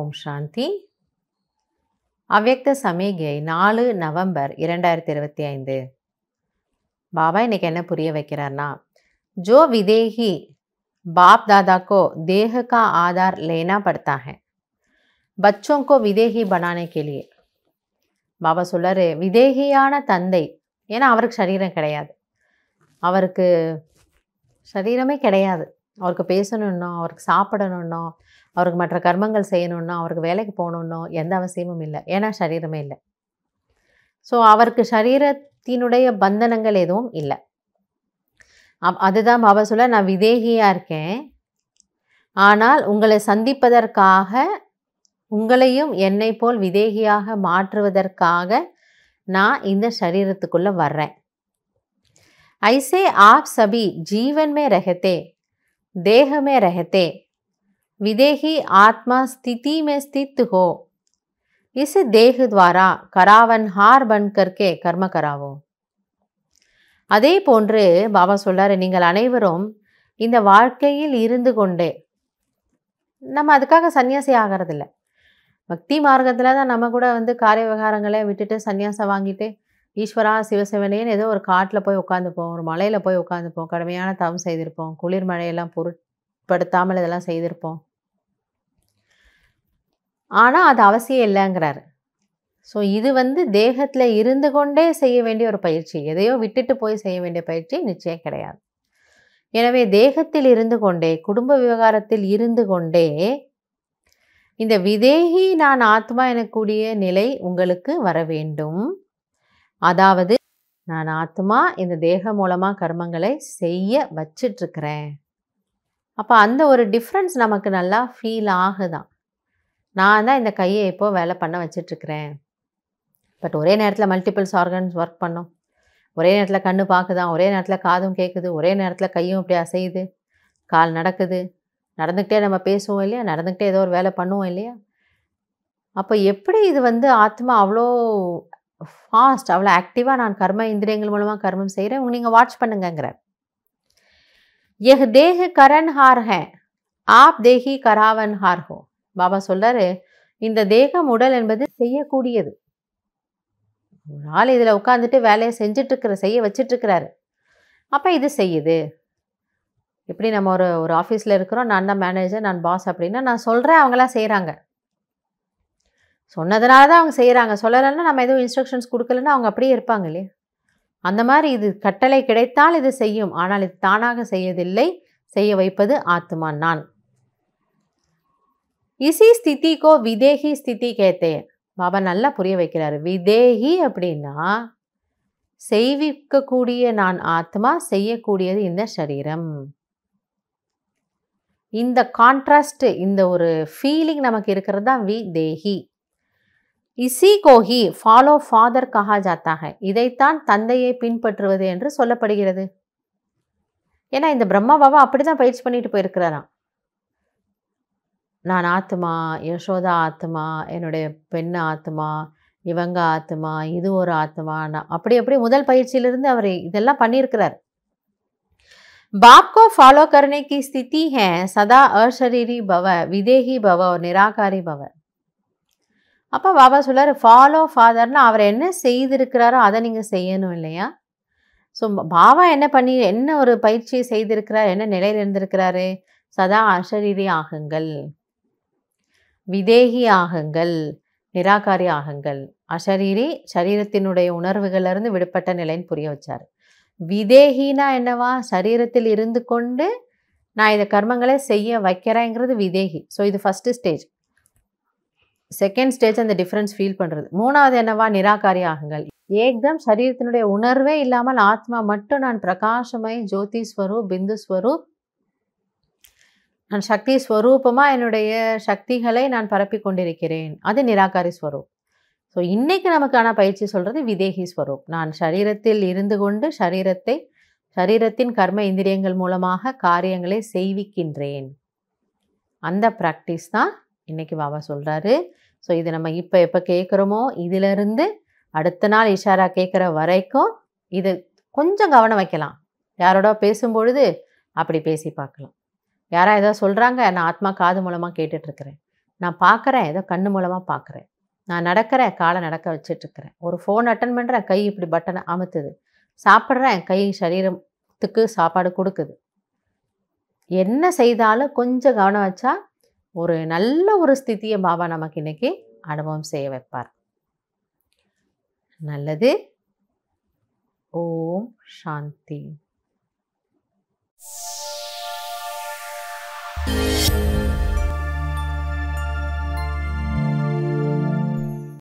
ஓம் சாந்தி. அவ்யக்த சமிகை 4 நவம்பர் 2025. பாபா இன்னைக்கு என்ன புரிய வைக்கிறார்னா, जो विदेही बाप दादा को देह का आधार लेना पड़ता है बच्चों को विदेही बनाने के लिए. பாபா சொல்றாரு, விதேகியான தந்தை, ஏன்னா அவருக்கு சரீரம் கிடையாது, அவருக்கு சரீரமே கிடையாது. அவருக்கு பேசணுன்னோ, அவருக்கு சாப்பிடணுன்னோ, அவருக்கு மற்ற கர்மங்கள் செய்யணுன்னோ, அவருக்கு வேலைக்கு போகணுன்னோ எந்த அவசியமும் இல்லை, ஏன்னா சரீரமே இல்லை. ஸோ அவருக்கு சரீரத்தினுடைய பந்தனங்கள் எதுவும் இல்லை. அதுதான் பாபா சொல்ல, நான் விதேகியாக இருக்கேன், ஆனால் உங்களை சந்திப்பதற்காக, உங்களையும் என்னை போல் விதேகியாக மாற்றுவதற்காக நான் இந்த சரீரத்துக்குள்ளே வர்றேன். ऐसे आप सभी जीवन में रहते, देह में रहते, विदेही आत्मा स्थिति में स्थित हो, इस देह द्वारा करावनहार बन करके कर्म करावो. அதே போன்று பாபா சொல்றாரு, நீங்கள் அனைவரும் இந்த வாழ்க்கையில் இருந்து கொண்டே, நம்ம அதுக்காக சன்னியாசி ஆகிறதில்ல, பக்தி மார்க்கத்தில் தான் நம்ம கூட காரிய விவகாரங்களை விட்டுட்டு சன்னியாசம் வாங்கிட்டு ஈஸ்வரா சிவசிவனேன்னு ஏதோ ஒரு காட்டில் போய் உட்காந்துப்போம், ஒரு மலையில் போய் உட்காந்துப்போம், கடுமையான தவம் செய்திருப்போம், குளிர் மழையெல்லாம் பொருட்படுத்தாமல் இதெல்லாம் செய்திருப்போம். ஆனால் அது அவசியம் இல்லைங்கிறாரு. ஸோ இது தேகத்தில் இருந்து கொண்டே செய்ய வேண்டிய ஒரு பயிற்சி, எதையோ விட்டுட்டு போய் செய்ய வேண்டிய பயிற்சி நிச்சயம் கிடையாது. எனவே தேகத்தில் இருந்து கொண்டே, குடும்ப விவகாரத்தில் இருந்து கொண்டே இந்த விதேகி நான் ஆத்மா எனக்கூடிய நிலை உங்களுக்கு வர வேண்டும். அதாவது நான் ஆத்மா இந்த தேகம் மூலமாக கர்மங்களை செய்ய வச்சிட்ருக்கிறேன். அப்போ அந்த ஒரு டிஃப்ரென்ஸ் நமக்கு நல்லா ஃபீல் ஆகுதான். நான் தான் இந்த கையை இப்போ வேலை பண்ண வச்சிட்ருக்கிறேன், பட் ஒரே நேரத்தில் மல்டிபிள்ஸ் ஆர்கன்ஸ் ஒர்க் பண்ணோம், ஒரே நேரத்தில் கண்ணு பார்க்குதான், ஒரே நேரத்தில் காதும் கேட்குது, ஒரே நேரத்தில் கையும் இப்படி அசையுது, கால் நடக்குது, நடந்துக்கிட்டே நம்ம பேசுவோம் இல்லையா, நடந்துக்கிட்டே ஏதோ ஒரு வேலை பண்ணுவோம் இல்லையா. அப்போ எப்படி இது ஆத்மா அவ்வளோ ஃபாஸ்ட், அவ்வளோ ஆக்டிவாக நான் கர்ம இந்திரியங்கள் மூலமாக கர்மம் செய்கிறேன், நீங்கள் வாட்ச் பண்ணுங்கங்கிறார். यह देह करणहार है, आप देही करावनहार हो. பாபா சொல்றாரு, இந்த தேகம் உடல் என்பது செய்யக்கூடியது. ஒரு ஆள் இதில் உட்காந்துட்டு வேலையை செய்ய வச்சிட்ருக்கிறாரு, அப்போ இது செய்யுது. எப்படி நம்ம ஒரு ஆஃபீஸில் இருக்கிறோம், நான் தான் மேனேஜர், நான் பாஸ் அப்படின்னா நான் சொல்கிறேன், அவங்களாம் செய்கிறாங்க, சொன்னதுனால தான் அவங்க செய்கிறாங்க, சொல்லலைன்னா நம்ம எதுவும் இன்ஸ்ட்ரக்ஷன்ஸ் கொடுக்கலன்னா அவங்க அப்படியே இருப்பாங்க இல்லையா. அந்த மாதிரி இது கட்டளை கிடைத்தால் இது செய்யும், ஆனால் இது தானாக செய்யதில்லை, செய்ய வைப்பது ஆத்மா நான். இசி ஸ்திதி கோ விதேகி ஸ்திதி கேத்தே. பாபா நல்லா புரிய வைக்கிறாரு. விதேகி அப்படின்னா செய்விக்கக்கூடிய நான் ஆத்மா, செய்யக்கூடியது இந்த சரீரம். இந்த கான்ட்ராஸ்ட், இந்த ஒரு ஃபீலிங் நமக்கு இருக்கிறது தான் விதேகி. இசி கோஹி ஃபாலோ ஃபாதர் கஹா ஜாத்தா ஹை. இதைத்தான் தந்தையை பின்பற்றுவது என்று சொல்லப்படுகிறது. ஏன்னா இந்த பிரம்மா பாபா அப்படி தான் பயிற்சி பண்ணிட்டு போயிருக்கிறாராம். நான் ஆத்மா, யசோதா ஆத்மா, என்னுடைய பெண் ஆத்மா, இவங்க ஆத்மா, இது ஒரு ஆத்மா, நான் அப்படி முதல் பயிற்சியிலிருந்து அவர் இதெல்லாம் பண்ணியிருக்கிறார். बाप को फॉलो करने की स्थिति है सदा अशरीरी भव, विदेही भव और निराकारी भव. அப்போ பாபா சொல்றாரு, ஃபாலோ ஃபாதர்னா அவர் என்ன செய்திருக்கிறாரோ அதை நீங்கள் செய்யணும் இல்லையா. ஸோ பாபா என்ன ஒரு பயிற்சியை செய்திருக்கிறார், என்ன நிலையில் இருந்திருக்கிறாரு, சதா அஷரீரி ஆகுங்கள், விதேகி ஆகுங்கள், நிராகாரி ஆகுங்கள். அஷரீரி சரீரத்தினுடைய உணர்வுகளிலிருந்து விடுபட்ட நிலைன்னு புரிய வச்சார். விதேகினா என்னவா, சரீரத்தில் இருந்து கொண்டு நான் இந்த கர்மங்களை செய்ய வைக்கிறேங்கிறது விதேகி. ஸோ இது ஃபஸ்ட்டு ஸ்டேஜ். செகண்ட் ஸ்டேஜ் அந்த டிஃப்ரென்ஸ் ஃபீல் பண்ணுறது. மூணாவது என்னவா, நிராகாரி ஆகுங்கள். ஏக்தம் சரீரத்தினுடைய உணர்வே இல்லாமல் ஆத்மா மட்டும் நான் பிரகாசமய் ஜோதி ஸ்வரூப், பிந்து ஸ்வரூப், நான் சக்தி ஸ்வரூபமாக என்னுடைய சக்திகளை நான் பரப்பி கொண்டிருக்கிறேன், அது நிராகாரி ஸ்வரூப். ஸோ இன்றைக்கி நமக்கான பயிற்சி சொல்கிறது விதேகி ஸ்வரூப். நான் சரீரத்தில் இருந்து கொண்டு சரீரத்தின் கர்ம இந்திரியங்கள் மூலமாக காரியங்களை செய்விக்கின்றேன். அந்த ப்ராக்டிஸ் தான் இன்றைக்கி பாபா சொல்கிறாரு. ஸோ இது நம்ம எப்போ கேட்குறோமோ இதிலிருந்து அடுத்த நாள் இஷாரா கேட்குற வரைக்கும் இது கொஞ்சம் கவனம் வைக்கலாம். யாரோட பேசும்பொழுது அப்படி பேசி பார்க்கலாம். யாரா ஏதோ சொல்கிறாங்க, நான் ஆத்மா காது மூலமாக கேட்டுட்ருக்கிறேன், நான் பார்க்குறேன், ஏதோ கண்ணு மூலமா பார்க்குறேன். நான் நடக்கிறேன், காலை நடக்க வச்சுட்ருக்கிறேன். ஒரு ஃபோன் அட்டெண்ட் பண்ணுறேன், கை இப்படி பட்டனை அமுத்துது. சாப்பிட்றேன், கை சரீரத்துக்கு சாப்பாடு கொடுக்குது. என்ன செய்தாலும் கொஞ்சம் கவனம் வச்சா, ஒரு நல்ல ஒரு ஸ்திதியை பாபா நமக்கு இன்னைக்கு அனுபவம் செய்ய வைப்பார். நல்லது. ஓம் சாந்தி.